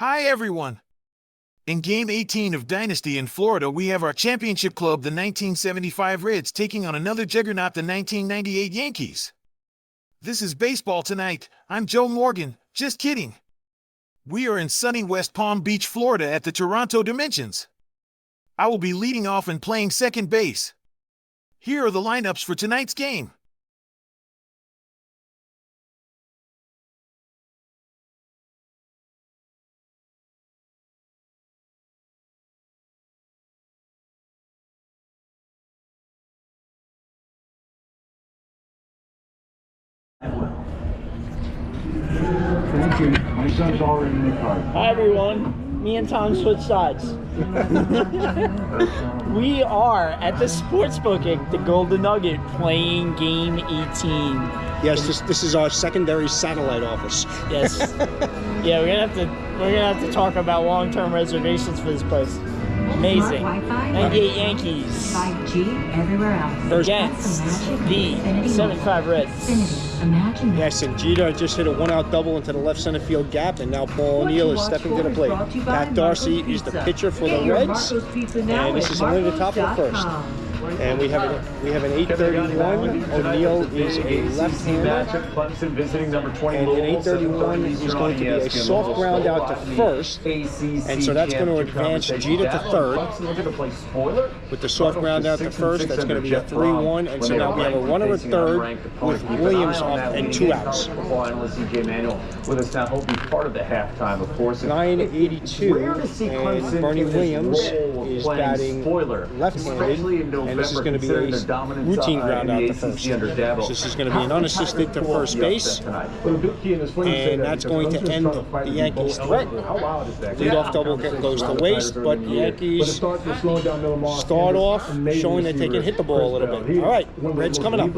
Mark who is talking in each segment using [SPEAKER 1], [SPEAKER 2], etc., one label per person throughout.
[SPEAKER 1] Hi everyone! In Game 18 of Dynasty in Florida, we have our championship club, the 1975 Reds, taking on another juggernaut, the 1998 Yankees. This is baseball tonight. I'm Joe Morgan. Just kidding. We are in sunny West Palm Beach, Florida at the Toronto Dimensions. I will be leading off and playing second base. Here are the lineups for tonight's game.
[SPEAKER 2] Thank you. My son's already in the car.
[SPEAKER 3] Hi everyone, me and Tom switched sides. We are at the sportsbook at the Golden Nugget playing Game 18.
[SPEAKER 4] Yes, this is our secondary satellite office.
[SPEAKER 3] Yes. Yeah, we're gonna have to talk about long-term reservations for this place. Amazing. 98 Yankees
[SPEAKER 5] 5G everywhere else.
[SPEAKER 3] against the 75 Reds.
[SPEAKER 4] Yes, and Jeter just hit a one-out double into the left center field gap, and now Paul O'Neill is stepping to the plate. Pat Darcy is the pitcher for the Reds, and this is only the top of the first. And we have an 831. O'Neill is a left-hander, and an 831 is going to be a soft ground out to first, and so that's going to advance Jeter to third. With the soft ground out to first, that's going to be a 3-1, and so now we have a runner at third with Williams off and 2 outs.
[SPEAKER 2] With us now, he'll be part of the halftime, of course.
[SPEAKER 4] 982, and Bernie Williams is batting left-handed, and this is going to be a routine ground out to first. So this is going to be an unassisted to first base, and that's going to end the Yankees' threat. Leadoff double goes to waste, but the Yankees start off showing that they can hit the ball a little bit. All right, Reds coming up.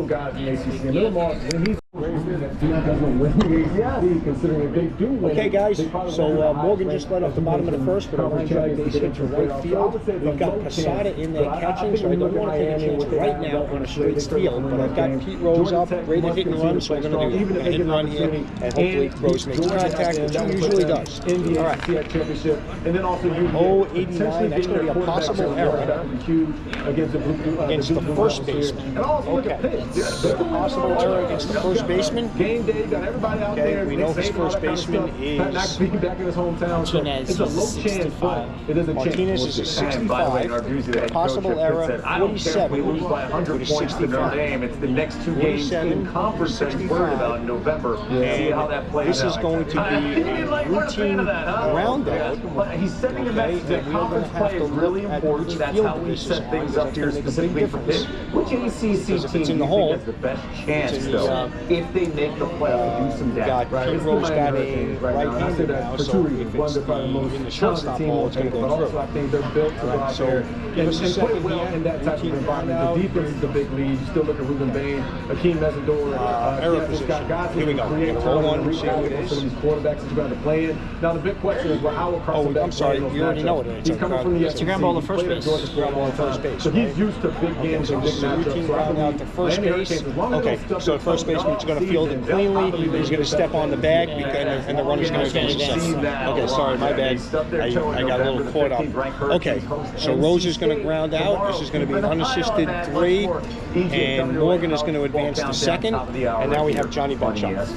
[SPEAKER 4] Okay, guys, so Morgan just led off the bottom of the first with a line drive base hit to right field. We've got Posada in there catching, so I don't want to take a chance right now on a straight steal, but I've got Pete Rose up, ready to hit and run, so I'm going to do a hit and run here, and hopefully Rose makes contact, which he usually does. All right. 089, that's going to be a possible error against the first baseman. Okay, that's a possible error against the first baseman. Okay, we know his first baseman is
[SPEAKER 3] Martinez is 65.
[SPEAKER 4] Martinez is a 65. Possible error 47 to 65.
[SPEAKER 2] It's the next two games in conference that he's worried about in November. See how that plays
[SPEAKER 4] this is going to be a routine ground out.
[SPEAKER 2] He's sending a message that conference play is really important. That's how we set things up here specifically for him. Which ACC team
[SPEAKER 4] in the hole
[SPEAKER 2] has the best chance, though, if they make the play to do some damage?
[SPEAKER 4] Got Pete Rose batting right-handed now, so if it's in the shortstop ball, it's going to go through. All right, so give us a second here.
[SPEAKER 2] In that type of environment, the defense is the big lead. You still look at Ruben Bain, Akeem Mesidor,
[SPEAKER 4] error position. Here we go. Hold on, we'll see what it is.
[SPEAKER 2] Some of these quarterbacks that you're going to play in. Now the big question is, well, how across
[SPEAKER 4] I'm sorry, you already know it.
[SPEAKER 2] He's coming from the
[SPEAKER 3] It's a ground ball to first base.
[SPEAKER 4] Ground ball to first base.
[SPEAKER 2] So he's used to big games and big matchups.
[SPEAKER 4] Routine ground out to first base. Okay, so the first baseman's going to field it cleanly. He's going to step on the bag, and the runner's going to advance. Okay, sorry, my bad. I got a little caught up. Okay, so Rose is going to ground out. This is going to be an unassisted 3, and Morgan is going to advance to second, and now we have Johnny Bench up.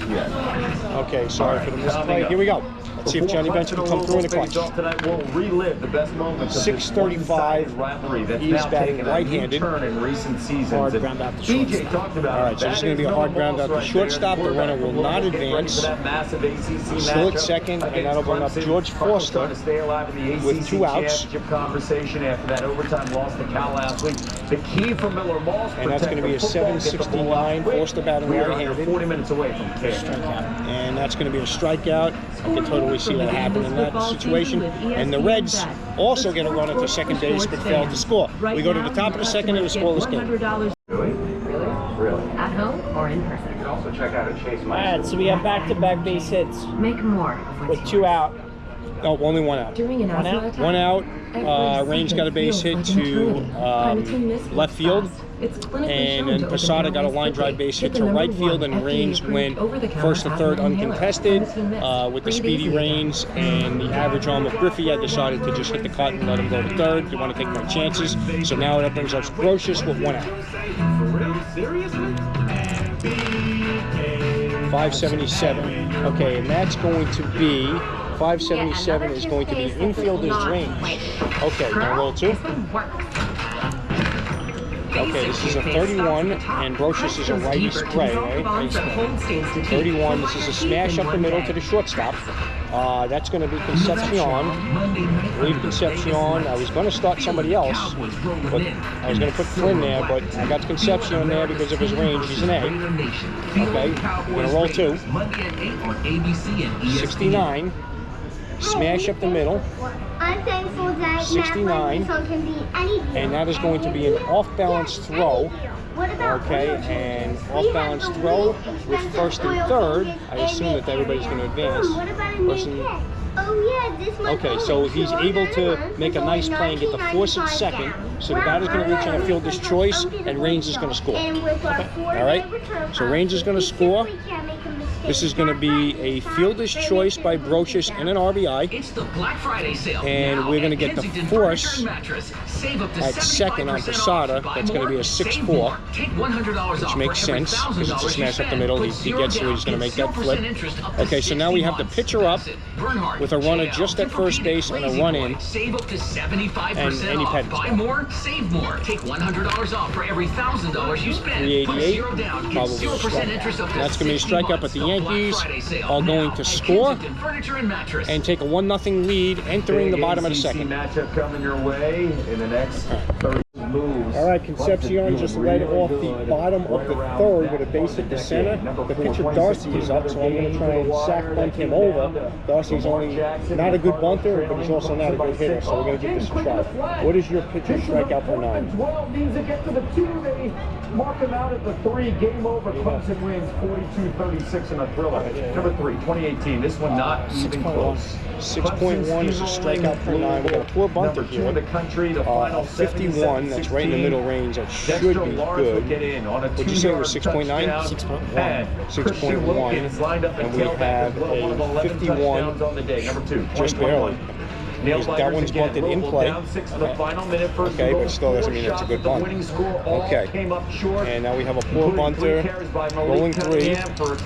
[SPEAKER 4] Okay, sorry for the misplay. Here we go. Let's see if Johnny Bench can come through in the clutch. 6:35. He's batting right-handed.
[SPEAKER 3] Hard ground out to shortstop.
[SPEAKER 4] All right, so this is going to be a hard ground out to shortstop. The runner will not advance. Still at second, and that'll bring up George Foster with 2 outs. And that's going to be a 7:69. Foster batting right-handed.
[SPEAKER 2] 40 minutes away from K.
[SPEAKER 4] And that's going to be a strikeout. I can totally see that happen in that situation. And the Reds also get a runner to second base but fail to score. We go to the top of the second in a scoreless game.
[SPEAKER 2] Really?
[SPEAKER 5] At home or in person.
[SPEAKER 2] You can also check out a Chase.
[SPEAKER 3] All right, so we have back-to-back base hits
[SPEAKER 5] Make more of
[SPEAKER 3] with
[SPEAKER 5] what's
[SPEAKER 3] 2 out.
[SPEAKER 4] Oh, only 1 out.
[SPEAKER 5] During an asthma attack,
[SPEAKER 4] One out. Range got a base hit to left field. And then Posada got a line drive base hit to right field, and Rains went first to third uncontested with the speedy Rains, and the average arm of Griffey had decided to just hit the cut and let him go to third. They want to take no chances. So now that brings us Brocious with 1 out. 577. Okay, and that's going to be 577 is going to be infielder's range. Okay, now roll 2. Okay, this is a 31, and Brocious is a righty spray, right? 31, this is a smash up the middle to the shortstop. That's going to be Concepcion. Leave Concepcion. I was going to start somebody else, but I was going to put Flynn there, but I got Concepcion there because of his range. He's an A. Okay, we're going to roll 2. 69. Smash up the middle.
[SPEAKER 6] I'm thankful that
[SPEAKER 4] 69,
[SPEAKER 6] can be anything.
[SPEAKER 4] and that is going to be an off-balance throw.
[SPEAKER 6] What about
[SPEAKER 4] Okay, and off-balance throw with first and third. I assume that everybody's going to advance.
[SPEAKER 6] What about a new
[SPEAKER 4] Person-
[SPEAKER 6] kit? Oh yeah, this might
[SPEAKER 4] Okay,
[SPEAKER 6] go
[SPEAKER 4] so
[SPEAKER 6] with
[SPEAKER 4] he's
[SPEAKER 6] Florida
[SPEAKER 4] able to
[SPEAKER 6] Run.
[SPEAKER 4] make a nice play and get the force at second. So the batter's going to reach on a fielder's choice, and Rains is going to score.
[SPEAKER 6] And with our
[SPEAKER 4] All right, so Rains is going to score. This is going to be a fielder's choice by Brocious and an RBI.
[SPEAKER 2] It's the Black Friday sale.
[SPEAKER 4] And
[SPEAKER 2] now
[SPEAKER 4] we're going to
[SPEAKER 2] at
[SPEAKER 4] get the
[SPEAKER 2] Kensington
[SPEAKER 4] force
[SPEAKER 2] Furniture and Mattress. Save up to
[SPEAKER 4] at second on
[SPEAKER 2] 75%
[SPEAKER 4] Posada.
[SPEAKER 2] off. Buy
[SPEAKER 4] That's going to be
[SPEAKER 2] more,
[SPEAKER 4] a
[SPEAKER 2] save
[SPEAKER 4] 6-4,
[SPEAKER 2] more. Take $100
[SPEAKER 4] which
[SPEAKER 2] off
[SPEAKER 4] makes
[SPEAKER 2] for every
[SPEAKER 4] sense because it's a
[SPEAKER 2] $1,000
[SPEAKER 4] smash
[SPEAKER 2] you
[SPEAKER 4] up the middle.
[SPEAKER 2] spend.
[SPEAKER 4] He gets where he's going to make that flip.
[SPEAKER 2] Interest up to
[SPEAKER 4] Okay, so now we have the
[SPEAKER 2] 60
[SPEAKER 4] pitcher up
[SPEAKER 2] months. Bernhardt,
[SPEAKER 4] with a runner
[SPEAKER 2] JL,
[SPEAKER 4] just at first base and a
[SPEAKER 2] Lazy
[SPEAKER 4] run
[SPEAKER 2] Boy.
[SPEAKER 4] in.
[SPEAKER 2] Save up to 75%
[SPEAKER 4] And Andy
[SPEAKER 2] off.
[SPEAKER 4] Pettitte.
[SPEAKER 2] Buy more, save more. Take $100 off for every $1,000 you spend. Put
[SPEAKER 4] 388,
[SPEAKER 2] 0 down. Get
[SPEAKER 4] probably
[SPEAKER 2] 0% interest up to
[SPEAKER 4] That's going to be a
[SPEAKER 2] 60
[SPEAKER 4] strikeout, but
[SPEAKER 2] months.
[SPEAKER 4] the
[SPEAKER 2] Black
[SPEAKER 4] Yankees
[SPEAKER 2] Friday sale
[SPEAKER 4] are going
[SPEAKER 2] now
[SPEAKER 4] to
[SPEAKER 2] at
[SPEAKER 4] score
[SPEAKER 2] Kensington Furniture and Mattress.
[SPEAKER 4] and take a 1-0 lead entering the bottom of the second.
[SPEAKER 7] matchup coming your way in the next 30 moves.
[SPEAKER 4] All right, Concepcion just led off the bottom of the third with a base hit to center. The pitcher Darcy is up, so I'm going to try and sack bunt him over. Darcy's only not a good bunter, but he's also not a good hitter, so we're going to give this a try. What is your pitcher strikeout per 9?
[SPEAKER 2] 12 needs to get to the 2. They mark him out at the 3. Game over. Clemson wins 42-36 in a thriller.
[SPEAKER 7] Number 3, 2018. This one not even close.
[SPEAKER 4] 6.1 is a strikeout per 9. We got a poor bunter
[SPEAKER 7] Number 2 in the
[SPEAKER 4] here.
[SPEAKER 7] country, the final
[SPEAKER 4] 51, that's right in the middle range. That should be
[SPEAKER 7] Would get
[SPEAKER 4] good.
[SPEAKER 7] in on a
[SPEAKER 4] Would you say it was
[SPEAKER 7] 2-yard
[SPEAKER 4] 6.9?
[SPEAKER 7] touchdown.
[SPEAKER 3] 6.1.
[SPEAKER 7] And
[SPEAKER 4] 6.1, and we have a 51
[SPEAKER 7] on the day. Number 2,
[SPEAKER 4] just barely. That one's bunted in play. Okay, but still doesn't mean it's a good bunt. Okay, and now we have a poor bunter, rolling 3.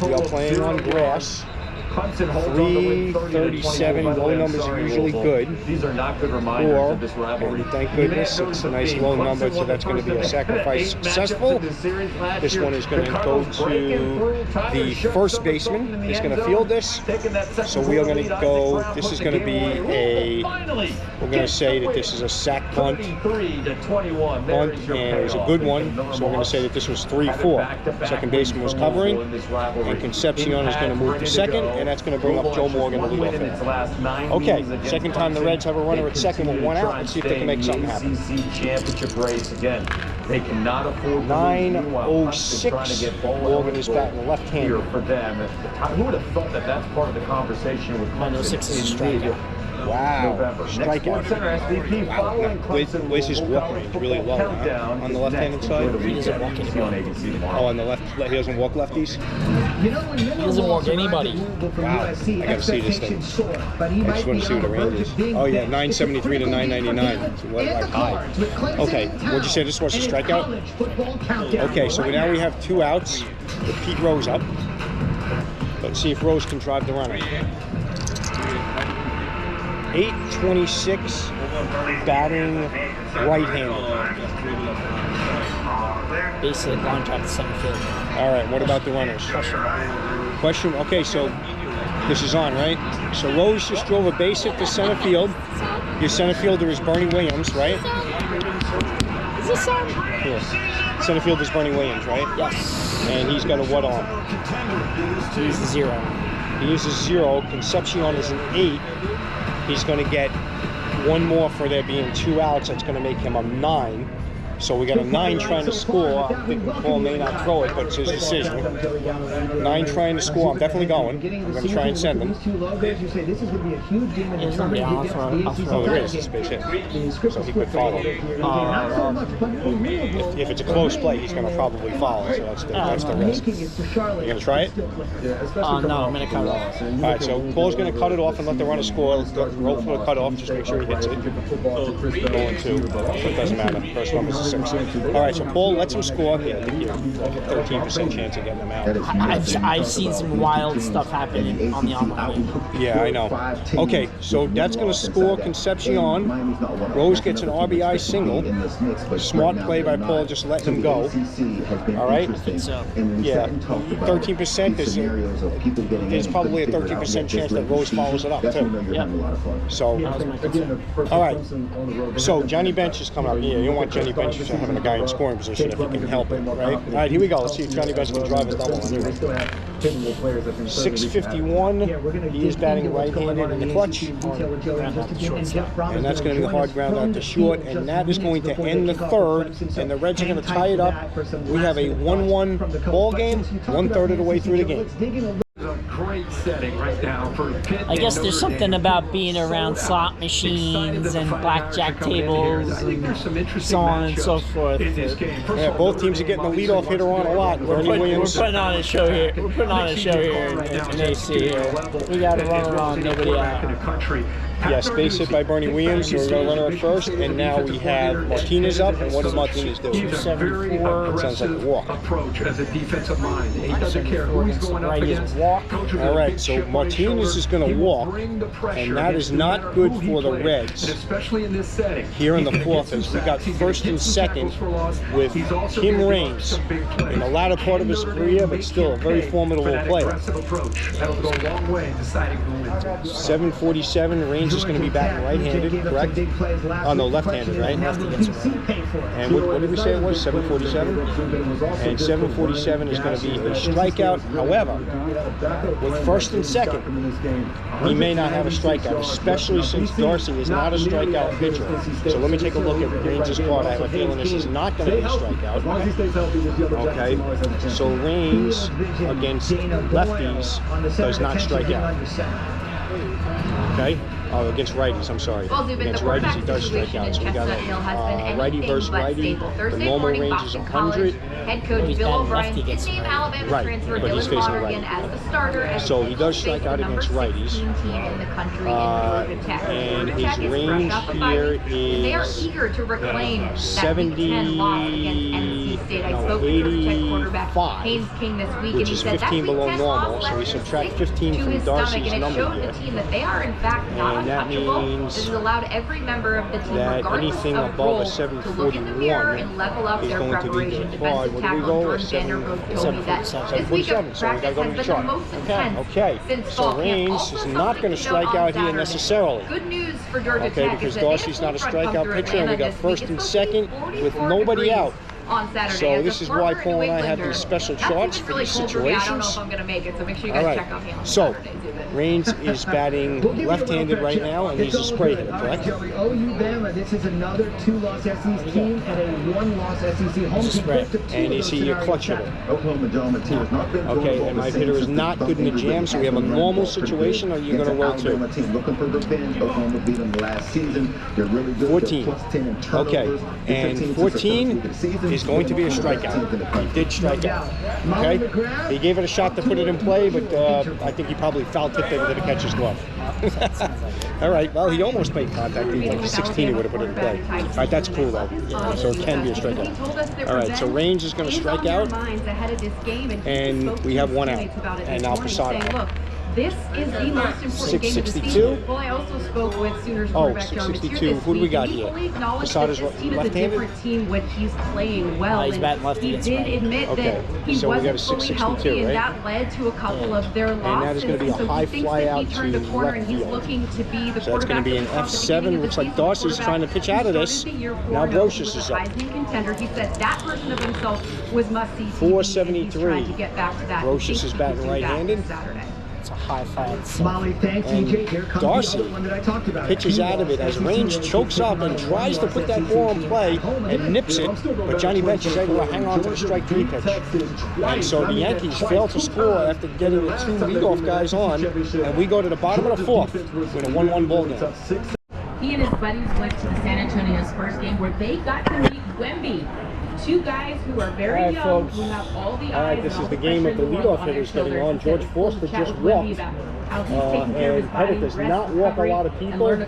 [SPEAKER 4] We are playing on grass. 337, low numbers are usually good.
[SPEAKER 7] These are not good reminders
[SPEAKER 4] 4,
[SPEAKER 7] of this rivalry.
[SPEAKER 4] and thank goodness it's a nice low number, so that's going to be a sacrifice successful. This one is going to go to the first baseman. He's going to field this. So we are going to go, this is going to be a, we're going to say that this is a sack bunt. Bunt, and it was a good one. So we're going to say that this was 3-4. Second baseman was covering, and Concepcion is going to move to second, and that's going to bring up Joe Morgan to lead off hitter. Okay, second time the Reds have a runner at second with 1 out. Let's see if they can make something happen.
[SPEAKER 7] Championship race again. They cannot afford
[SPEAKER 4] 9:06. Morgan is batting left-handed.
[SPEAKER 7] for them. Who would have thought that that's part of the conversation with
[SPEAKER 3] 9:06 is a strikeout.
[SPEAKER 4] Wow,
[SPEAKER 7] November.
[SPEAKER 4] strikeout. Where's his walk range? Really low, huh? On the left-handed side?
[SPEAKER 3] He doesn't walk anybody.
[SPEAKER 4] Oh, on the left, he doesn't walk lefties?
[SPEAKER 3] He doesn't walk anybody.
[SPEAKER 4] Wow, I gotta see this thing. I just want to see what the range is. Oh yeah, 973 to 999. It's like high. Okay, what'd you say this was, a strikeout? Okay, so now we have 2 outs with Pete Rose up. Let's see if Rose can drive the runner. 826, batting right-handed.
[SPEAKER 3] Base hit, line drive to center field.
[SPEAKER 4] All right, what about the runners? Question, okay, so this is on, right? So Rose just drove a base hit to center field. Your center fielder is Bernie Williams, right?
[SPEAKER 3] Is this on?
[SPEAKER 4] Here. Center fielder is Bernie Williams, right?
[SPEAKER 3] Yes.
[SPEAKER 4] And he's got a what on?
[SPEAKER 3] He's the 0.
[SPEAKER 4] He is a 0. Concepcion is an 8. He's going to get 1 more for there being 2 outs. That's going to make him a 9. So we got a 9 trying to score. I think Paul may not throw it, but it's his decision. 9 trying to score. I'm definitely going. I'm going to try and send them.
[SPEAKER 3] It's gonna be honest.
[SPEAKER 4] Oh, there is. It's a base hit. So he could follow. If it's a close play, he's going to probably follow. So that's the risk. You going to try it?
[SPEAKER 3] No, I'm gonna cut it off.
[SPEAKER 4] All right, so Paul's going to cut it off and let the runner score. Roll for the cut off. Just make sure he hits it. Going 2. It doesn't matter. First number's a 6. All right, so Paul lets him score. Yeah, I think you have a 13% chance of getting him out.
[SPEAKER 3] I've seen some wild stuff happening on the online.
[SPEAKER 4] Yeah, I know. Okay, so that's going to score Concepcion. Rose gets an RBI single. Smart play by Paul, just letting him go. All right?
[SPEAKER 3] So,
[SPEAKER 4] Yeah, 13%. There's probably a 13% chance that Rose follows it up, too.
[SPEAKER 3] yeah.
[SPEAKER 4] So, all right. So, Johnny Bench is coming up. Yeah, you don't want Johnny Bench having a guy in scoring position if you can help it, right? All right, here we go. Let's see if Johnny Bench can drive a double anyway. 651. He is batting right-handed in the clutch. And that's going to be a hard ground out to short. And that is going to end the third. And the Reds are going to tie it up. We have a 1-1 ball game, 1/3 of the way through the game.
[SPEAKER 2] A great setting right now for Pitt.
[SPEAKER 3] I guess there's something about being around slot machines and blackjack tables and so on and so forth.
[SPEAKER 4] Yeah, both teams are getting the leadoff hitter on a lot.
[SPEAKER 3] We're putting on a show here. We're putting on a show here in AC here. We got to run around, nobody out.
[SPEAKER 4] Yes, base hit by Bernie Williams, so we're going to run her at first, and now we have Martinez up, and what does Martinez do?
[SPEAKER 2] He's a very
[SPEAKER 4] Sounds like a walk.
[SPEAKER 2] approach as a defensive mind. He doesn't care who he's going up against.
[SPEAKER 4] All right, so Martinez is going to walk, and that is not good for the Reds.
[SPEAKER 2] Especially in this setting.
[SPEAKER 4] Here in the fourth, as we got first and second with Kim Raines in the latter part of his career, but still a very formidable player. 747, Raines is going to be batting right-handed, correct? Oh, no, left-handed, right? And what did we say it was, 747? And 747 is going to be a strikeout. However, with first and second, he may not have a strikeout, especially since Darcy is not a strikeout pitcher. So let me take a look at Raines' card. I have a feeling this is not going to be a strikeout. Okay, so Raines against lefties does not strike out. Okay. Oh, against righties, I'm sorry. Against righties, he does strike out. So we got a righty versus righty. The normal range is 100.
[SPEAKER 8] Head coach Bill O'Brien did name Alabama transfer Dylan Lonergan as the starter.
[SPEAKER 4] So he does strike out against righties. And his range here is
[SPEAKER 8] they are eager to reclaim that Big Ten loss against NC State. I spoke with Tech quarterback Haynes King this week, and he said that Big
[SPEAKER 4] 15 below
[SPEAKER 8] Ten
[SPEAKER 4] normal.
[SPEAKER 8] loss
[SPEAKER 4] So we
[SPEAKER 8] left
[SPEAKER 4] subtract
[SPEAKER 8] sick
[SPEAKER 4] 15
[SPEAKER 8] to
[SPEAKER 4] from
[SPEAKER 8] his
[SPEAKER 4] Darcy's
[SPEAKER 8] stomach, and it
[SPEAKER 4] number
[SPEAKER 8] showed
[SPEAKER 4] here.
[SPEAKER 8] the team that they are in fact not
[SPEAKER 4] And that
[SPEAKER 8] untouchable.
[SPEAKER 4] means
[SPEAKER 8] This has allowed every member of the team,
[SPEAKER 4] that
[SPEAKER 8] regardless
[SPEAKER 4] anything
[SPEAKER 8] of
[SPEAKER 4] above
[SPEAKER 8] role,
[SPEAKER 4] a
[SPEAKER 8] to look in the mirror
[SPEAKER 4] 741
[SPEAKER 8] and level up
[SPEAKER 4] is
[SPEAKER 8] their
[SPEAKER 4] going to be
[SPEAKER 8] preparation.
[SPEAKER 4] hard.
[SPEAKER 8] Defensive
[SPEAKER 4] What do we
[SPEAKER 8] tackle
[SPEAKER 4] go?
[SPEAKER 8] Jordan Vanderbilt told me that this week of
[SPEAKER 4] 747, so we got to
[SPEAKER 8] practice
[SPEAKER 4] go to
[SPEAKER 8] has
[SPEAKER 4] the
[SPEAKER 8] been the
[SPEAKER 4] chart.
[SPEAKER 8] most intense
[SPEAKER 4] Okay,
[SPEAKER 8] since
[SPEAKER 4] so
[SPEAKER 8] fall camp.
[SPEAKER 4] Raines
[SPEAKER 8] Also
[SPEAKER 4] is not
[SPEAKER 8] something
[SPEAKER 4] going to
[SPEAKER 8] to
[SPEAKER 4] strike
[SPEAKER 8] note on
[SPEAKER 4] out here
[SPEAKER 8] Saturday.
[SPEAKER 4] necessarily.
[SPEAKER 8] Good news for Georgia
[SPEAKER 4] Okay,
[SPEAKER 8] Tech
[SPEAKER 4] because
[SPEAKER 8] is that
[SPEAKER 4] Darcy's not a
[SPEAKER 8] they have
[SPEAKER 4] strikeout
[SPEAKER 8] full
[SPEAKER 4] pitcher, and we got
[SPEAKER 8] front
[SPEAKER 4] first
[SPEAKER 8] this
[SPEAKER 4] and
[SPEAKER 8] week.
[SPEAKER 4] second
[SPEAKER 8] It's supposed to be
[SPEAKER 4] with
[SPEAKER 8] 44
[SPEAKER 4] nobody
[SPEAKER 8] degrees
[SPEAKER 4] out.
[SPEAKER 8] on Saturday.
[SPEAKER 4] So
[SPEAKER 8] As
[SPEAKER 4] this
[SPEAKER 8] a
[SPEAKER 4] is why
[SPEAKER 8] former
[SPEAKER 4] Paul
[SPEAKER 8] New
[SPEAKER 4] and I have
[SPEAKER 8] Englander,
[SPEAKER 4] these special
[SPEAKER 8] that's
[SPEAKER 4] charts
[SPEAKER 8] even
[SPEAKER 4] for
[SPEAKER 8] really
[SPEAKER 4] these
[SPEAKER 8] cold for me. I don't know
[SPEAKER 4] situations.
[SPEAKER 8] if I'm going to make it, so make sure you
[SPEAKER 4] All
[SPEAKER 8] guys
[SPEAKER 4] right,
[SPEAKER 8] check on me on
[SPEAKER 4] so
[SPEAKER 8] Saturday.
[SPEAKER 4] Raines is batting left-handed right now, and he's a spray hitter, correct?
[SPEAKER 9] OU Bama, this is another 2-loss SEC team and a 1-loss SEC home team.
[SPEAKER 4] And is he a clutch hitter? Okay, and my hitter is not good in the jam, so we have a normal situation, or you're going to roll 2? 14. Okay, and 14 is going to be a strikeout. He did strike out. Okay, he gave it a shot to put it in play, but I think he probably foul tipped it to the catcher's glove. All right, well, he almost made contact. He like 16, he would have put it in play. All right, that's cool, though. So it can be a strikeout. All right, so Raines is going to strike out, and we have 1 out. And now Posada.
[SPEAKER 8] This is the most important game of the
[SPEAKER 4] 662.
[SPEAKER 8] season. Well, I also spoke with Sooners quarterback John
[SPEAKER 4] 662. Who do we got here? Posada's
[SPEAKER 8] this team is a
[SPEAKER 4] left-handed?
[SPEAKER 8] different team when he's playing well.
[SPEAKER 3] He's batting lefty,
[SPEAKER 8] He
[SPEAKER 3] that's
[SPEAKER 8] did
[SPEAKER 3] right.
[SPEAKER 8] admit
[SPEAKER 4] Okay,
[SPEAKER 8] that he
[SPEAKER 4] so we got a
[SPEAKER 8] wasn't fully
[SPEAKER 4] 662,
[SPEAKER 8] healthy,
[SPEAKER 4] right?
[SPEAKER 8] and that led to a couple of their losses.
[SPEAKER 4] And that is going to be a
[SPEAKER 8] so
[SPEAKER 4] high
[SPEAKER 8] he thinks
[SPEAKER 4] fly
[SPEAKER 8] that
[SPEAKER 4] out
[SPEAKER 8] he turned
[SPEAKER 4] to
[SPEAKER 8] a corner, and he's
[SPEAKER 4] left field.
[SPEAKER 8] looking to be the
[SPEAKER 4] So that's going to be an F7. Looks like Darcy's trying to pitch out of this. Now Brocious is up.
[SPEAKER 8] Contender. He said that version of himself was must-see.
[SPEAKER 4] 473.
[SPEAKER 8] To get back to that.
[SPEAKER 4] Brocious is batting right-handed.
[SPEAKER 8] Saturday.
[SPEAKER 3] It's a high fly.
[SPEAKER 9] Molly, thanks, EJ. Here comes
[SPEAKER 4] Darcy
[SPEAKER 9] the other one that I talked about.
[SPEAKER 4] pitches out of it as Range chokes up and tries to put that ball in play and nips it, but Johnny Bench is able to hang on to the strike 3 pitch. And so the Yankees fail to score after getting the 2 leadoff guys on, and we go to the bottom of the 4th with a 1-1 ball game.
[SPEAKER 8] He and his buddies went to the San Antonio Spurs game where they got to meet Wemby. 2 guys who are very young,
[SPEAKER 3] folks.
[SPEAKER 8] who have all the eyes.
[SPEAKER 4] All right, this is the game of the leadoff hitters getting on. George Forster just walked. And Pettit does not walk a lot of people,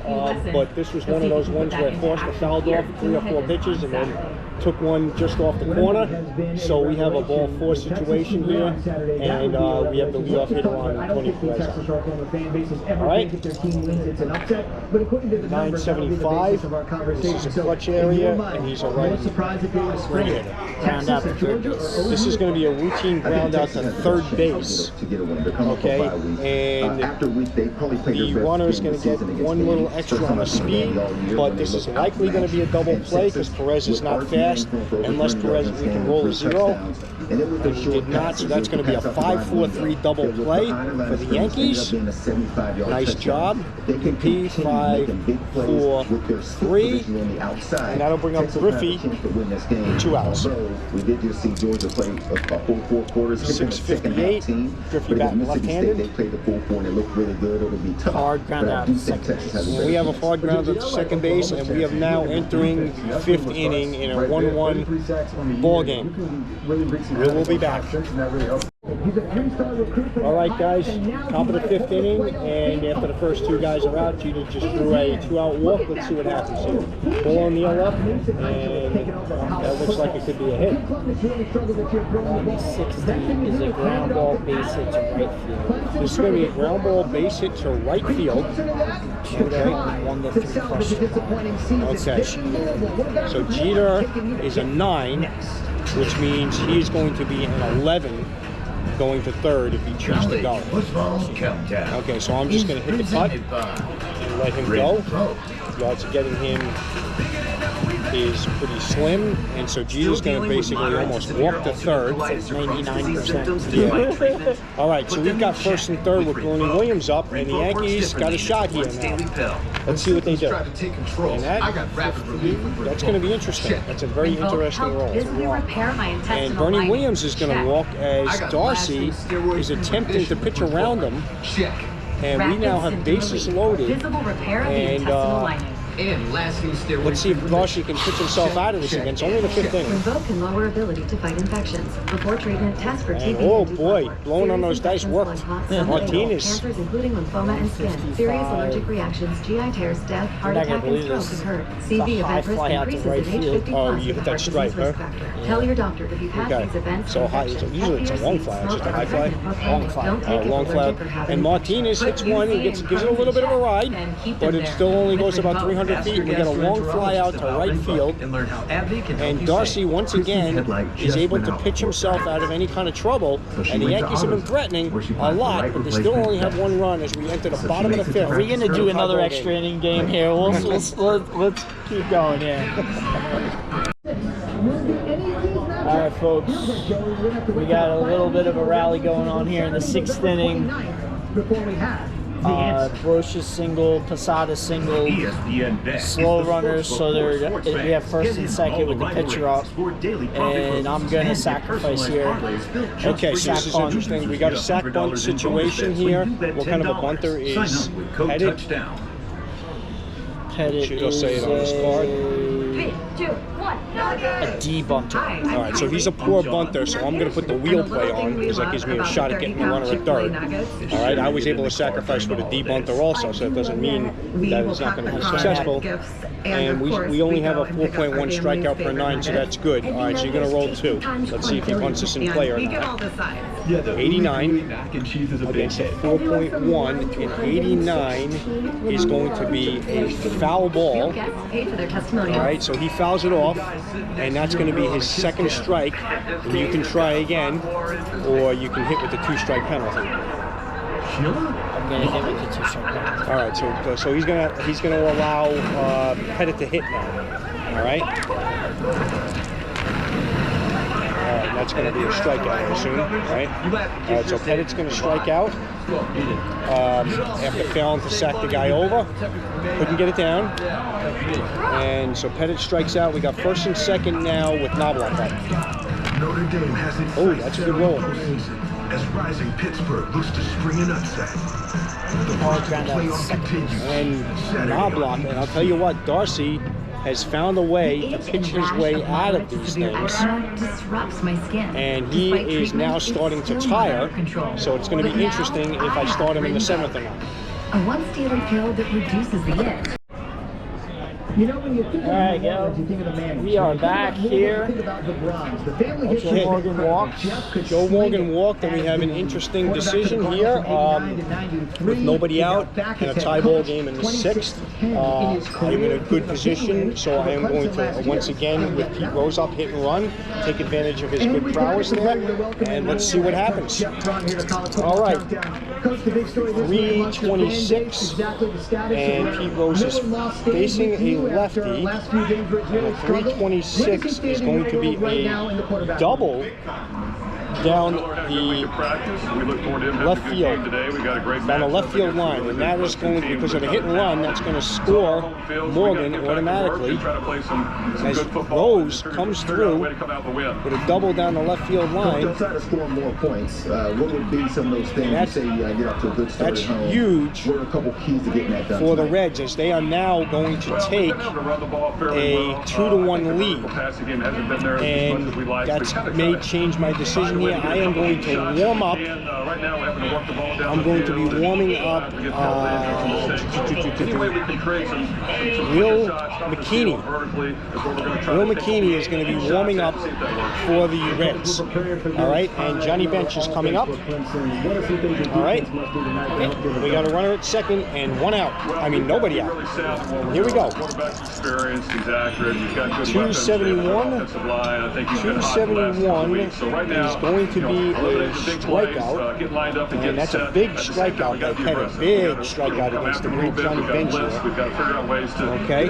[SPEAKER 4] but this was one of those ones where Forster fouled off 3 or 4 pitches and then took one just off the corner. So we have a ball 4 situation here, and we have the leadoff hitter on Tony Perez. All right, 975. This is a clutch area, and he's a right hitter.
[SPEAKER 3] Ground out to third base.
[SPEAKER 4] This is going to be a routine ground out to third base. Okay, and the runner is going to get 1 little extra on the speed, but this is likely going to be a double play because Perez is not fast. Unless Perez, we can roll a 0. And he did not, so that's going to be a 5-4-3 double play for the Yankees. Nice job. P 5-4-3, and that'll bring up Griffey 2 outs.
[SPEAKER 7] We did just see Georgia play a full 4 quarters.
[SPEAKER 4] 6:58. Griffey batting left-handed.
[SPEAKER 7] They played the full 4 and it looked really good. It'll be tough.
[SPEAKER 3] Hard ground out to second base.
[SPEAKER 4] We have a hard ground at second base, and we are now entering the 5th inning in a 1-1 ball game. We will be back. All right, guys, top of the 5th inning, and after the first 2 guys are out, Jeter just threw a 2-out walk. Let's see what happens here. Ball on the up, and that looks like it could be a hit.
[SPEAKER 3] 16 is a ground ball base hit to right field.
[SPEAKER 4] This is going to be a ground ball base hit to right field. Okay.
[SPEAKER 3] 1-3 crush.
[SPEAKER 4] Okay. So Jeter is a 9, which means he's going to be an 11 going to third if he chooses to go. Okay, so I'm just going to hit the cut and let him go. The odds of getting him is pretty slim, and so Jeter's going to basically almost walk to third.
[SPEAKER 3] 99%.
[SPEAKER 4] Yeah. All right, so we've got first and third with Bernie Williams up, and the Yankees got a shot here now. Let's see what they do. And that's going to be interesting. That's a very interesting role. And Bernie Williams is going to walk as Darcy is attempting to pitch around him. And we now have bases loaded. And let's see if Darcy can pitch himself out of this again. It's only the 5th inning.
[SPEAKER 5] Provoke and lower ability to fight infections. Before treatment, test for TB.
[SPEAKER 4] Oh boy, blowing on those dice worked. Martinez.
[SPEAKER 5] Cancers including lymphoma and skin. Serious allergic reactions, GI tears, death, heart attack, and stroke occur. CV event risk increases at age 50
[SPEAKER 4] Oh,
[SPEAKER 5] plus
[SPEAKER 4] you hit that strike, huh?
[SPEAKER 5] Tell your doctor if you've had these events.
[SPEAKER 4] So high, usually it's a long fly, it's just a high fly.
[SPEAKER 3] Long fly.
[SPEAKER 4] Long fly. And Martinez hits one, he gives it a little bit of a ride, but it still only goes about 300 feet. We get a long fly out to right field, and Darcy once again is able to pitch himself out of any kind of trouble, and the Yankees have been threatening a lot, but they still only have 1 run as we enter the bottom of the 5th.
[SPEAKER 3] Are we going to do another extra inning game here? Let's keep going here. All right, folks. We got a little bit of a rally going on here in the 6th inning. Brochus single, Posada single, slow runners, so we have first and second with the pitcher up, and I'm going to sacrifice here.
[SPEAKER 4] Okay, so this is interesting. We got a sack bunt situation here. What kind of a bunter is Pettit?
[SPEAKER 3] Pettit
[SPEAKER 4] Should say it on this card.
[SPEAKER 3] a D bunter.
[SPEAKER 4] All right, so he's a poor bunter, so I'm going to put the wheel play on because that gives me a shot at getting the runner at third. All right, I was able to sacrifice with a D bunter also, so it doesn't mean that it's not going to be successful. And we only have a 4.1 strikeout per 9, so that's good. All right, so you're going to roll 2. Let's see if he bunts us in play or not. 89 against a 4.1, and 89 is going to be a foul ball. All right, so he fouls it off, and that's going to be his second strike. And you can try again, or you can hit with the 2-strike penalty.
[SPEAKER 3] I'm gonna hit with the 2-strike penalty.
[SPEAKER 4] All right, so he's gonna allow Pettit to hit now. All right. That's going to be a strikeout, I assume, right? All right, so Pettit's going to strike out after failing to sack the guy over. Couldn't get it down. And so Pettit strikes out. We got first and second now with Knobloch up.
[SPEAKER 10] Notre Dame has it.
[SPEAKER 4] Oh, that's a good roll.
[SPEAKER 10] As rising Pittsburgh looks to spring an upset. The playoff continues.
[SPEAKER 4] And Knobloch, and I'll tell you what, Darcy has found a way to pitch his way out of these things. And he is now starting to tire. So it's going to be interesting if I start him in the seventh or not.
[SPEAKER 5] A one-stealer kill that reduces the edge.
[SPEAKER 9] You know, when you think
[SPEAKER 3] All right,
[SPEAKER 9] of the Warriors, you think of the man.
[SPEAKER 3] we are back here.
[SPEAKER 9] Think about the Bronx. The family
[SPEAKER 3] Joe Morgan walks.
[SPEAKER 4] Joe Morgan walked, and we have an interesting decision here with nobody out and a tie ball game in the sixth. I'm in a good position, so I am going to, once again, with Pete Rose up, hit and run, take advantage of his good prowess there, and let's see what happens. All right, 326, and Pete Rose is facing a lefty, and 326 is going to be a double down the left field, down the left field line, and that is going to, because of the hit and run, that's going to score Morgan automatically as Rose comes through with a double down the left field line.
[SPEAKER 7] They'll try to score more points. What would be some of those things?
[SPEAKER 4] That's,
[SPEAKER 7] you say you get off to a good start.
[SPEAKER 4] That's huge
[SPEAKER 7] what are a couple keys to getting that done
[SPEAKER 4] for the
[SPEAKER 7] tonight?
[SPEAKER 4] Reds, as they are now going to take a 2-1 lead, and that may change my decision here. I am going to warm up. I'm going to be warming up Will McKinney. Will McKinney is going to be warming up for the Reds. All right, and Johnny Bench is coming up. All right, we got a runner at second and one out. I mean, nobody out. Here we go. 271. 271 is going to be a strikeout, and that's a big strikeout by Pettit. Big strikeout against the great Johnny Bench here. Okay,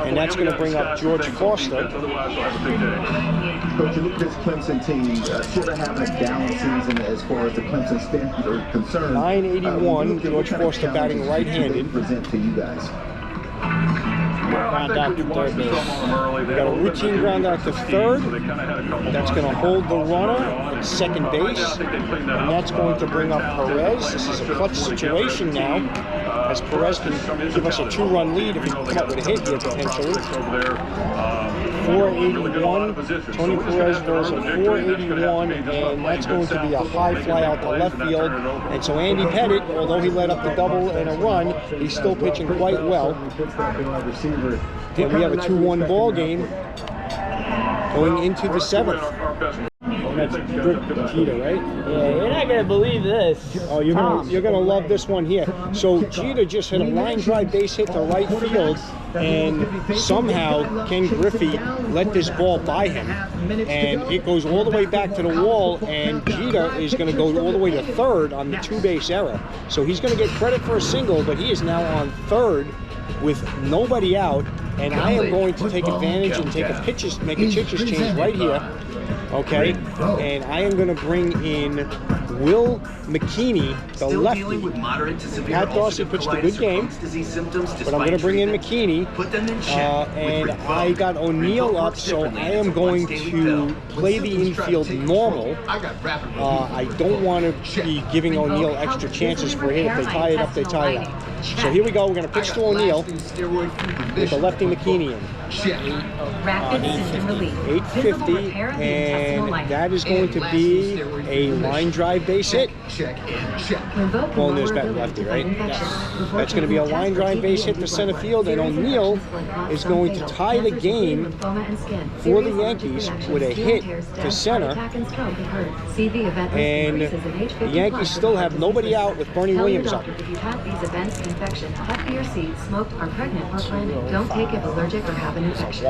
[SPEAKER 4] and that's going to bring up George Foster.
[SPEAKER 7] Coach, you look at this Clemson team, sort of having a down season as far as the Clemson stands are concerned.
[SPEAKER 4] 981, George Foster batting right-handed.
[SPEAKER 7] Present to you guys.
[SPEAKER 3] Ground out to third base.
[SPEAKER 4] We got a routine ground out to third. That's going to hold the runner at second base. And that's going to bring up Perez. This is a clutch situation now, as Perez can give us a 2-run lead if he can come up with a hit here potentially. 481. Tony Perez rolls a 481, and that's going to be a high fly out to left field. And so Andy Pettit, although he let up the double and a run, he's still pitching quite well. And we have a 2-1 ball game going into the seventh. That's Jeter, right?
[SPEAKER 3] Yeah, you're not gonna believe this.
[SPEAKER 4] Oh, you're gonna love this one here. So Jeter just hit a line drive base hit to right field, and somehow Ken Griffey let this ball by him, and it goes all the way back to the wall, and Jeter is going to go all the way to third on the 2-base error. So he's going to get credit for a single, but he is now on third with nobody out, and I am going to take advantage and take a make a pitcher's change right here. Okay, and I am going to bring in Will McKinney, the lefty. Pat Darcy pitched a good game, but I'm going to bring in McKinney, and I got O'Neill up, so I am going to play the infield normal. I don't want to be giving O'Neill extra chances for a hit. If they tie it up, they tie it up. So here we go. We're going to pitch to O'Neill with the lefty McKinney in. 850, and that is going to be a line drive base hit. Well, there's that lefty, right? Yes. That's going to be a line drive base hit to center field, and O'Neill is going to tie the game for the Yankees with a hit to center. And the Yankees still have nobody out with Bernie Williams up.
[SPEAKER 5] If you have these events, infection, cut for your seed, smoked, are pregnant or planning, don't take if allergic or have an infection.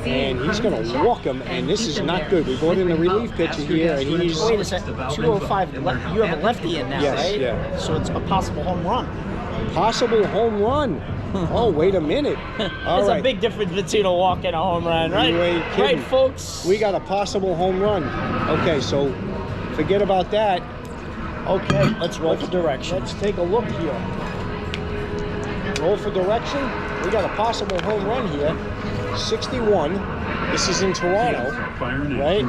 [SPEAKER 4] And he's going to walk him, and this is not good. We brought in a relief pitcher here, and he's...
[SPEAKER 3] Wait a second, 205, you have a lefty in now,
[SPEAKER 4] yes,
[SPEAKER 3] right?
[SPEAKER 4] Yeah.
[SPEAKER 3] So it's a possible home run.
[SPEAKER 4] Possible home run. Oh, wait a minute.
[SPEAKER 3] There's a big difference between a walk and a home run, right?
[SPEAKER 4] You ain't kidding.
[SPEAKER 3] Right, folks?
[SPEAKER 4] We got a possible home run. Okay, so forget about that. Okay,
[SPEAKER 3] Let's roll for direction.
[SPEAKER 4] let's take a look here. Roll for direction. We got a possible home run here. 61. This is in Toronto, right?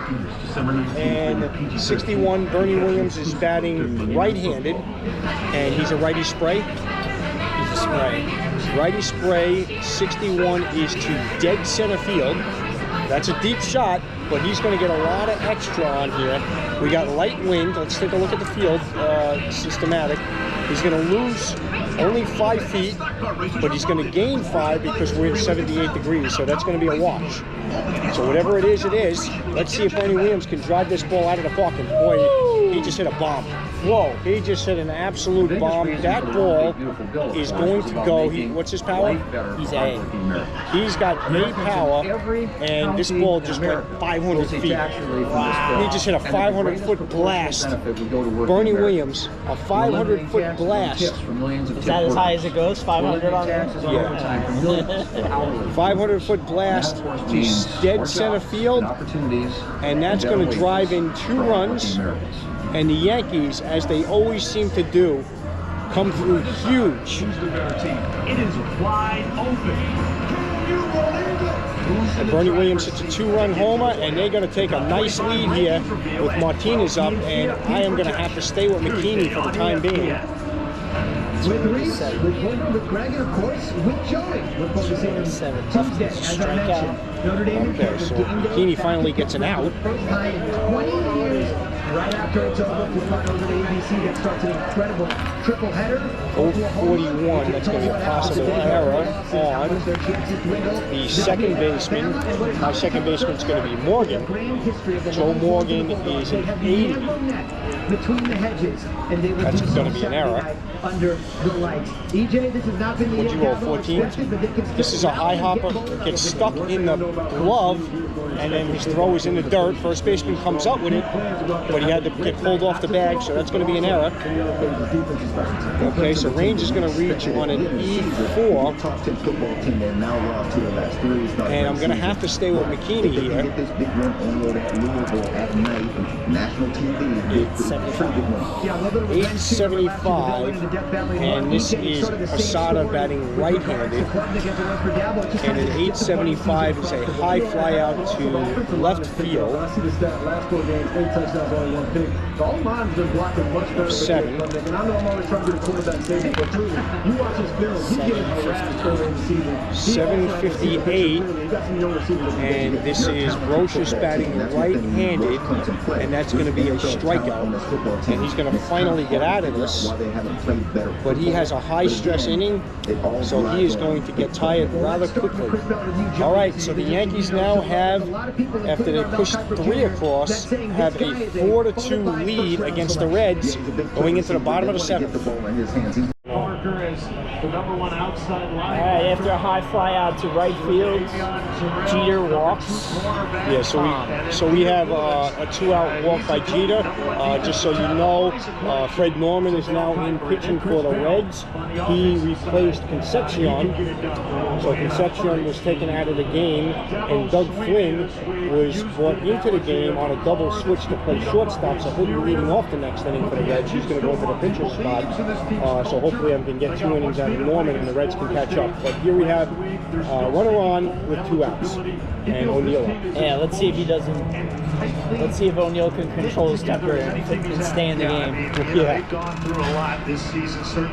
[SPEAKER 4] And 61, Bernie Williams is batting right-handed, and he's a righty spray.
[SPEAKER 3] He's a spray.
[SPEAKER 4] Righty spray, 61 is to dead center field. That's a deep shot, but he's going to get a lot of extra on here. We got light wind. Let's take a look at the field, systematic. He's going to lose only 5 feet, but he's going to gain 5 because we're at 78 degrees, so that's going to be a wash. So whatever it is, it is. Let's see if Bernie Williams can drive this ball out of the park. And boy, he just hit a bomb. Whoa, he just hit an absolute bomb. That ball is going to go. What's his power?
[SPEAKER 3] He's A.
[SPEAKER 4] He's got A power, and this ball just went 500 feet. Wow. He just hit a 500-foot blast. Bernie Williams, a 500-foot blast.
[SPEAKER 3] Is that as high as it goes? 500 on there?
[SPEAKER 4] Yeah. 500-foot blast to dead center field, and that's going to drive in 2 runs. And the Yankees, as they always seem to do, come through huge.
[SPEAKER 10] It is wide open.
[SPEAKER 4] And Bernie Williams hits a 2-run homer, and they're going to take a nice lead here with Martinez up, and I am going to have to stay with McKinney for the time being.
[SPEAKER 9] With Reese, with William, with Greg, and of course, with Joey. Look forward to seeing him Tuesday, as I mentioned. Notre Dame and
[SPEAKER 4] Okay, so McKinney finally gets an out.
[SPEAKER 9] First time in 20 years, right after it's over, we'll talk over to ABC that starts an incredible triple header.
[SPEAKER 4] 0-41, that's going to be a possible error on the second baseman. My second baseman is going to be Morgan. Joe Morgan is an 80.
[SPEAKER 9] Between the hedges, and they
[SPEAKER 4] That's going to be an error.
[SPEAKER 9] Under the lights. EJ, this has not been the
[SPEAKER 4] Would you roll 14? This is a high hopper, gets stuck in the glove, and then his throw is in the dirt. First baseman comes up with it, but he had to get pulled off the bag, so that's going to be an error. Okay, so range is going to reach on an E4, and I'm going to have to stay with McKinney here. 875, and this is Asada batting right-handed, and an 875 is a high fly out to left field. 7. 758, and this is Rochus batting right-handed, and that's going to be a strikeout, and he's going to finally get out of this, but he has a high-stress inning, so he is going to get tired rather quickly. All right, so the Yankees now have, after they push 3 across, have a 4-2 lead against the Reds going into the bottom of the 7th.
[SPEAKER 3] Alright, after a high fly out to right field, Jeter walks.
[SPEAKER 4] Yeah, so we have a 2-out walk by Jeter. Just so you know, Fred Norman is now in pitching for the Reds. He replaced Concepcion. So Concepcion was taken out of the game, and Doug Flynn was brought into the game on a double switch to play shortstop. So he'll be leading off the next inning for the Reds. He's going to go into the pitcher's spot. So hopefully I can get 2 innings out of Norman, and the Reds can catch up. But here we have runner on with 2 outs, and O'Neill up.
[SPEAKER 3] Yeah, let's see if he doesn't. Let's see if O'Neill can control his temper and stay in the game.
[SPEAKER 4] Yeah.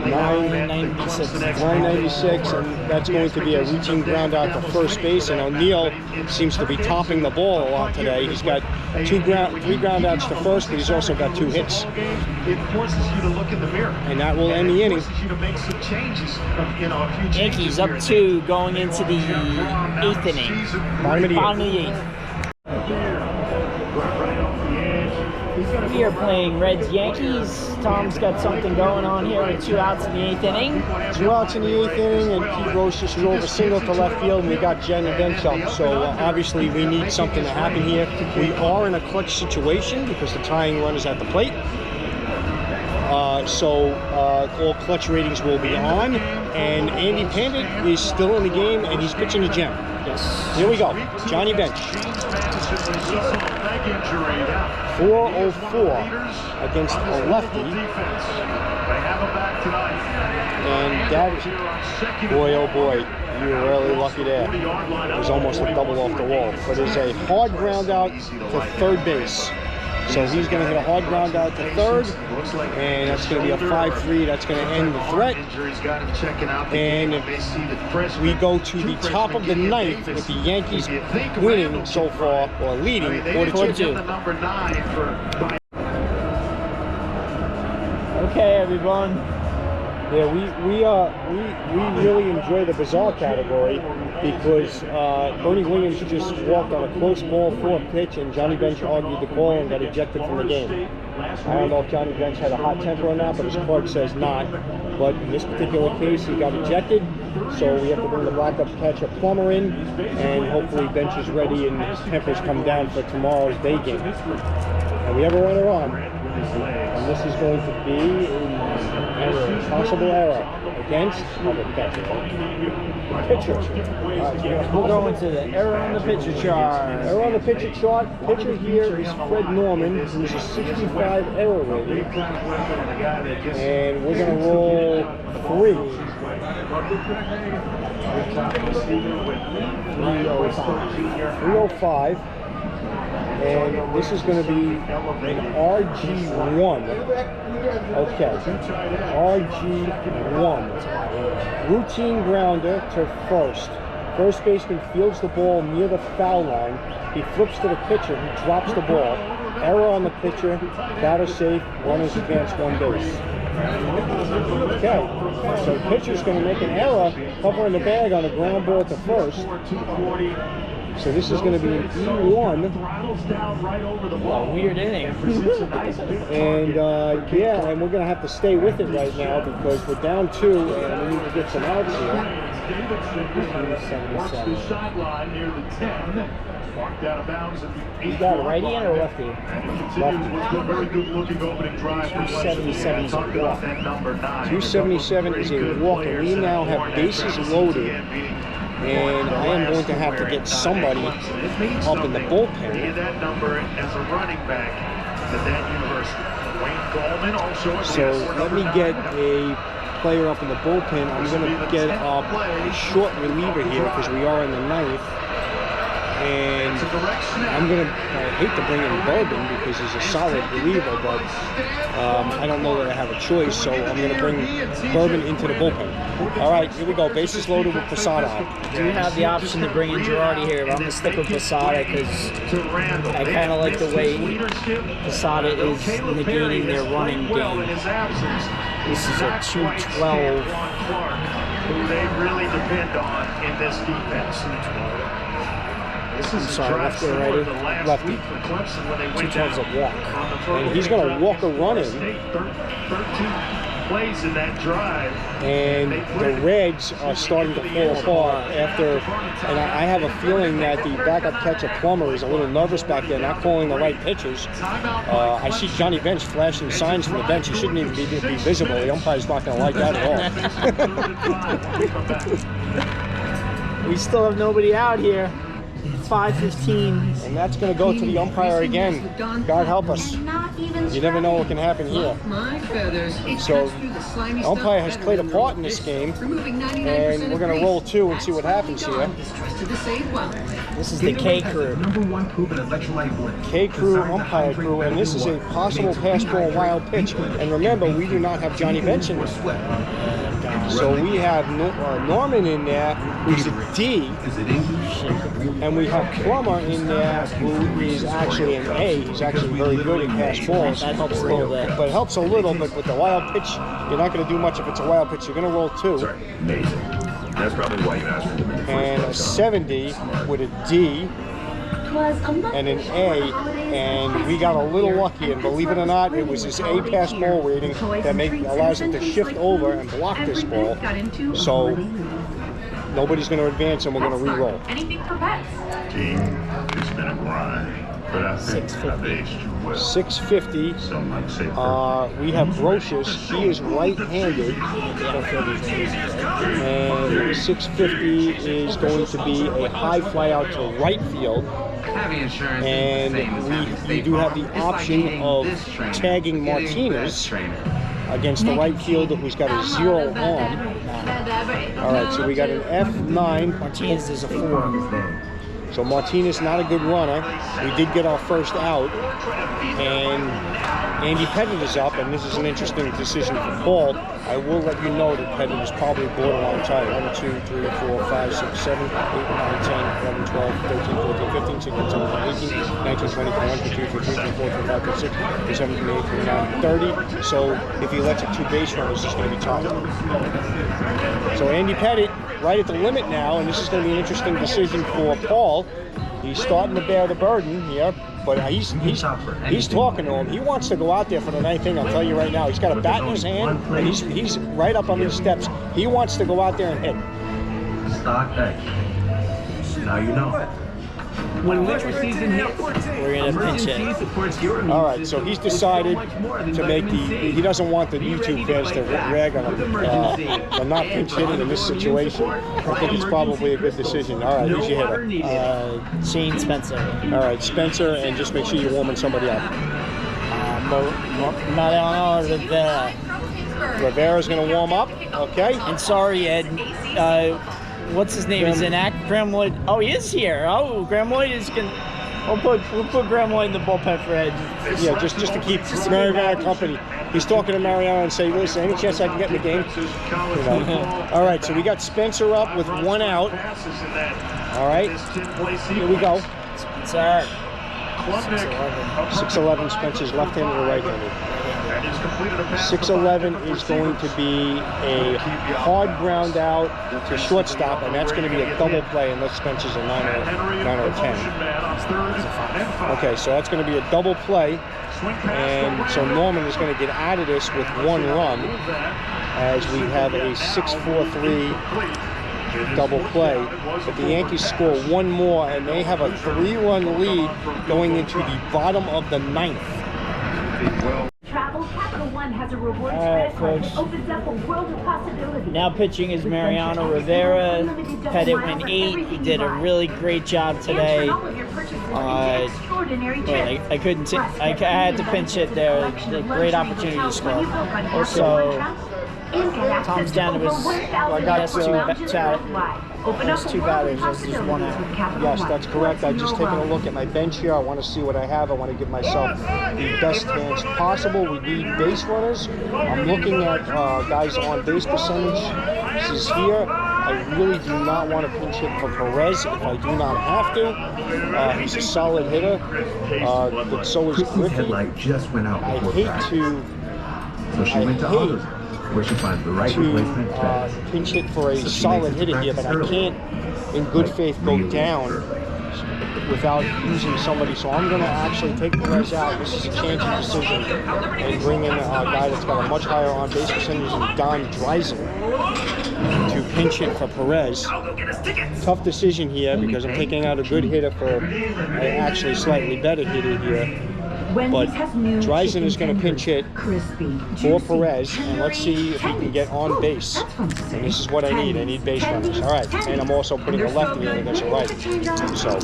[SPEAKER 3] 996.
[SPEAKER 4] 996, and that's going to be a routine ground out to first base, and O'Neill seems to be topping the ball a lot today. He's got 3 ground outs to first, but he's also got 2 hits.
[SPEAKER 10] It forces you to look in the mirror.
[SPEAKER 4] And that will end the inning.
[SPEAKER 10] It forces you to make some changes,
[SPEAKER 3] Yankees up 2 going into the 8th inning.
[SPEAKER 4] Bottom of the
[SPEAKER 3] 8th. We are playing Reds-Yankees. Tom's got something going on here with 2 outs in the 8th inning.
[SPEAKER 4] 2 outs in the 8th inning, and Pete Rose just drove a single to left field, and we got Jen the bench up. So obviously we need something to happen here. We are in a clutch situation because the tying run is at the plate. So all clutch ratings will be on. And Andy Pandit is still in the game, and he's pitching a gem.
[SPEAKER 3] Yes.
[SPEAKER 4] Here we go. Johnny Bench. 404 against a lefty. And that, boy, oh boy, you were really lucky there. It was almost a double off the wall. But it's a hard ground out to third base. So he's going to hit a hard ground out to third, and that's going to be a 5-3. That's going to end the threat. And we go to the top of the ninth with the Yankees winning so far, or leading 4-2.
[SPEAKER 3] Okay, everyone.
[SPEAKER 4] Yeah, we really enjoy the bizarre category because Bernie Williams just walked on a close ball for a pitch, and Johnny Bench argued the call and got ejected from the game. I don't know if Johnny Bench had a hot temper or not, but his card says not. But in this particular case, he got ejected, so we have to bring the backup catcher Plummer in, and hopefully Bench is ready and his tempers come down for tomorrow's day game. And we have a runner on, and this is going to be a possible error against the pitcher.
[SPEAKER 3] We'll go into the error on the pitcher chart.
[SPEAKER 4] Error on the pitcher chart. Pitcher here is Fred Norman, who's a 65 error rating. And we're going to roll 3. 305. And this is going to be an RG1. Okay, RG1. Routine grounder to first. First baseman fields the ball near the foul line. He flips to the pitcher, who drops the ball. Error on the pitcher, batter safe, runners advance one base. Okay, so the pitcher's going to make an error covering the bag on a ground ball to first. So this is going to be an E1.
[SPEAKER 3] Oh, weird inning.
[SPEAKER 4] And yeah, and we're going to have to stay with it right now because we're down 2 and we need to get some outs here.
[SPEAKER 3] You got a righty in or lefty?
[SPEAKER 4] Lefty.
[SPEAKER 10] 277
[SPEAKER 4] is a walk. 277 is a walk, and we now have bases loaded. And I am going to have to get somebody up in the bullpen. So let me get a player up in the bullpen. I'm going to get up a short reliever here because we are in the 9th. And I'm going to, I hate to bring in Bourbon because he's a solid reliever, but I don't know that I have a choice, so I'm going to bring Bourbon into the bullpen. All right, here we go. Bases loaded with Posada.
[SPEAKER 3] Do you have the option to bring in Girardi here? But I'm going to stick with Posada because I kind of like the way Posada is negating their running game. This is a 212.
[SPEAKER 2] Who they really depend on in this defense.
[SPEAKER 3] I'm sorry, lefty or righty?
[SPEAKER 4] Lefty. 212's a walk. And he's going to walk a run in.
[SPEAKER 2] 13 plays in that drive.
[SPEAKER 4] And the Reds are starting to fall apart after, and I have a feeling that the backup catcher Plummer is a little nervous back there, not calling the right pitches. I see Johnny Bench flashing signs from the bench. He shouldn't even be visible. The umpire's not going to like that at
[SPEAKER 3] all. We still have nobody out here. 5:15.
[SPEAKER 4] And that's going to go to the umpire again. God help us. You never know what can happen here. So, the umpire has played a part in this game, and we're going to roll 2 and see what happens here.
[SPEAKER 3] This is the K crew.
[SPEAKER 4] K crew, umpire crew, and this is a possible pass ball wild pitch. And remember, we do not have Johnny Bench in this. So we have Norman in there, who's a D, and we have Plummer in there, who is actually an A. He's actually very good at pass balls.
[SPEAKER 3] That helps a little bit.
[SPEAKER 4] But it helps a little, but with the wild pitch, you're not going to do much if it's a wild pitch. You're going to roll 2.
[SPEAKER 10] Amazing. That's probably why you asked for them.
[SPEAKER 4] And a 70 with a D and an A, and we got a little lucky, and believe it or not, it was this A pass ball rating that allows it to shift over and block this ball. So nobody's going to advance, and we're going to re-roll.
[SPEAKER 8] Anything for pets?
[SPEAKER 10] Team, it's been a grind. But I think I've aged you well.
[SPEAKER 4] 650.
[SPEAKER 10] Some might say
[SPEAKER 4] We have Brocious. He is right-handed. And 650 is going to be a high fly out to right field. And we do have the option of tagging Martinez against the right fielder who's got a 0 on. All right, so we got an F9.
[SPEAKER 3] Martinez is a 4.
[SPEAKER 4] So Martinez not a good runner. We did get our first out. And Andy Pettit is up, and this is an interesting decision for Paul. I will let you know that Pettit is probably borderline tired. 1, 2, 3, 4, 5, 6, 7, 8, 9, 10, 11, 12, 13, 14, 15, 16, 17, 18, 19, 20, 21, 22, 23, 24, 25, 26, 27, 28, 29, 30. So if he lets it 2 base runners, it's going to be tight. So Andy Pettit right at the limit now, and this is going to be an interesting decision for Paul. He's starting to bear the burden here, but he's talking to him. He wants to go out there for the 9th inning. I'll tell you right now. He's got a bat in his hand, and he's right up on these steps. He wants to go out there and hit.
[SPEAKER 2] Stock X. Now you know. When winter season hits,
[SPEAKER 3] We're going to pinch it.
[SPEAKER 4] All right, so he's decided to make he doesn't want the YouTube fans to rag on him for not pinch hitting in this situation. I think it's probably a good decision. All right, who's your hitter?
[SPEAKER 3] Shane Spencer.
[SPEAKER 4] All right, Spencer, and just make sure you're warming somebody up.
[SPEAKER 3] Mariano Rivera.
[SPEAKER 4] Rivera's going to warm up, okay?
[SPEAKER 3] And sorry, Ed. What's his name? Is in act? Graham Lloyd. Oh, he is here. Oh, Graham Lloyd is gonna. We'll put Graham Lloyd in the bullpen for Ed.
[SPEAKER 4] Yeah, just to keep Mariano company. He's talking to Mariano and say, listen, any chance I can get in the game? You know. All right, so we got Spencer up with 1 out. All right, here we go.
[SPEAKER 3] Spencer.
[SPEAKER 4] 6'11", Spencer's left-handed or right-handed? 6'11" is going to be a hard ground out to shortstop, and that's going to be a double play unless Spencer's a 9 or a 10. Okay, so that's going to be a double play, and so Norman is going to get out of this with 1 run as we have a 6-4-3 double play. But the Yankees score 1 more, and they have a 3-run lead going into the bottom of the 9th.
[SPEAKER 3] All right, folks. Now pitching is Mariano Rivera. Pettit went 8. He did a really great job today. I couldn't. I had to pinch hit there. It was a great opportunity to score. Also, Tom's down to his. I got 2 batters. There's just 1 out.
[SPEAKER 4] Yes, that's correct. I've just taken a look at my bench here. I want to see what I have. I want to give myself the best chance possible. We need base runners. I'm looking at guys on base percentage. This is here. I really do not want to pinch hit for Perez if I do not have to. He's a solid hitter. But so is Griffey. I hate to.
[SPEAKER 7] So she went to August, where she finds the right replacement.
[SPEAKER 4] Pinch hit for a solid hitter here, but I can't, in good faith, go down without using somebody. So I'm going to actually take Perez out. This is a chance decision, and bring in a guy that's got a much higher on-base percentage than Don Dreisel to pinch hit for Perez. Tough decision here because I'm taking out a good hitter for an actually slightly better hitter here. But Dreisen is going to pinch hit for Perez, and let's see if he can get on base. And this is what I need. I need base runners. All right, and I'm also putting a lefty in against a righty. So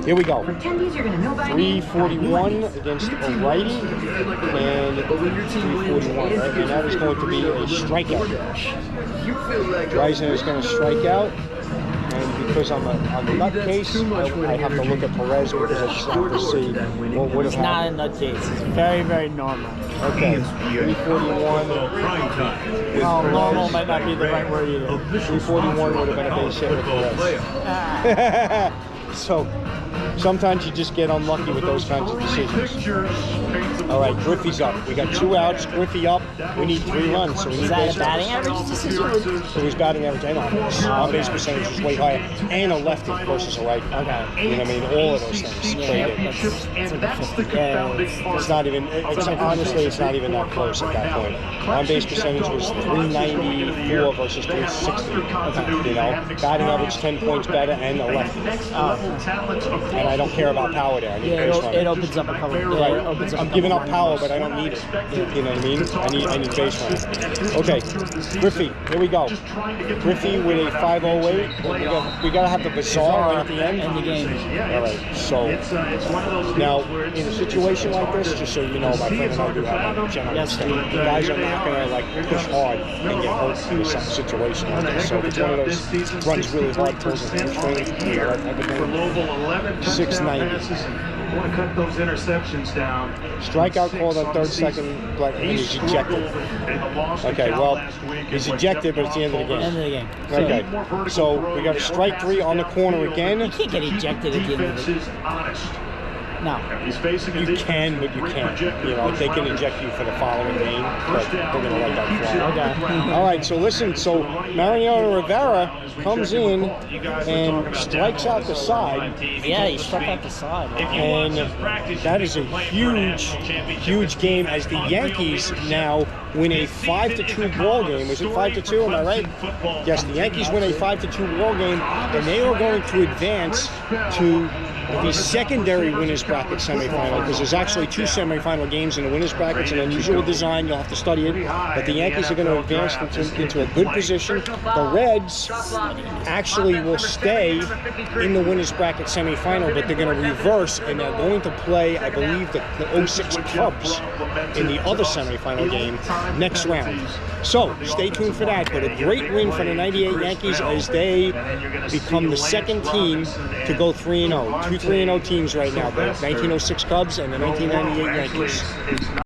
[SPEAKER 4] here we go. 341 against a righty, and 341. Right? And that is going to be a strikeout. Dreisen is going to strike out. And because I'm a nutcase, I have to look at Perez because I just have to see what would have happened.
[SPEAKER 3] Not a nutcase. It's very, very normal.
[SPEAKER 4] Okay, 341.
[SPEAKER 3] Well, normal might not be the right word either.
[SPEAKER 4] 341 would have been a base hit with Perez. So sometimes you just get unlucky with those kinds of decisions. All right, Griffey's up. We got 2 outs. Griffey up. We need 3 runs, so we need base
[SPEAKER 3] batting average decision?
[SPEAKER 4] It was batting average and on base percentage was way higher, and a lefty versus a righty.
[SPEAKER 3] Okay.
[SPEAKER 4] You know what I mean? All of those things played in. It's not even. It's honestly, it's not even that close at that point. On base percentage was 394 versus 360. You know, batting average 10 points better, and a lefty. And I don't care about power there. I need base running.
[SPEAKER 3] It opens up a couple.
[SPEAKER 4] Right.
[SPEAKER 3] It opens up
[SPEAKER 4] I'm giving up power, but I don't need it. You know what I mean? I need base running. Okay, Griffey, here we go. Griffey with a 508. We gotta have the bizarre at the end.
[SPEAKER 3] In the game.
[SPEAKER 4] All right. So now, in a situation like this, just so you know, my friend and I do have a general instinct. The guys are not gonna like push hard and get hurt in some situation like this. So if it's one of those runs really hard, pulls a hamstring,
[SPEAKER 2] For Louisville, 11 touchdown
[SPEAKER 4] 690.
[SPEAKER 2] passes. Want to cut those interceptions down.
[SPEAKER 4] Strikeout called on third, second, but he's ejected. Okay, well, he's ejected, but it's the end of the
[SPEAKER 3] End
[SPEAKER 4] game.
[SPEAKER 3] of the game.
[SPEAKER 4] Okay, so we got a strike 3 on the corner again.
[SPEAKER 3] You can't get ejected at the end of the game. No.
[SPEAKER 4] You can, but you can't. You know, they can eject you for the following game, but they're going to let that fly.
[SPEAKER 3] Okay.
[SPEAKER 4] All right, so listen, so Mariano Rivera comes in and strikes out the side.
[SPEAKER 3] Yeah, he struck out the side.
[SPEAKER 4] And that is a huge game as the Yankees now win a 5-2 ball game. Is it 5-2? Am I right? Yes, the Yankees win a 5-2 ball game, and they are going to advance to the secondary winners bracket semifinal, because there's actually 2 semifinal games in the winners brackets, an unusual design. You'll have to study it, but the Yankees are going to advance into a good position. The Reds actually will stay in the winners bracket semifinal, but they're going to reverse, and they're going to play, I believe, the 06 Cubs in the other semifinal game next round. So stay tuned for that, but a great win for the 98 Yankees as they become the second team to go 3-0. 2 3-0 teams right now, the 1906 Cubs and the 1998 Yankees.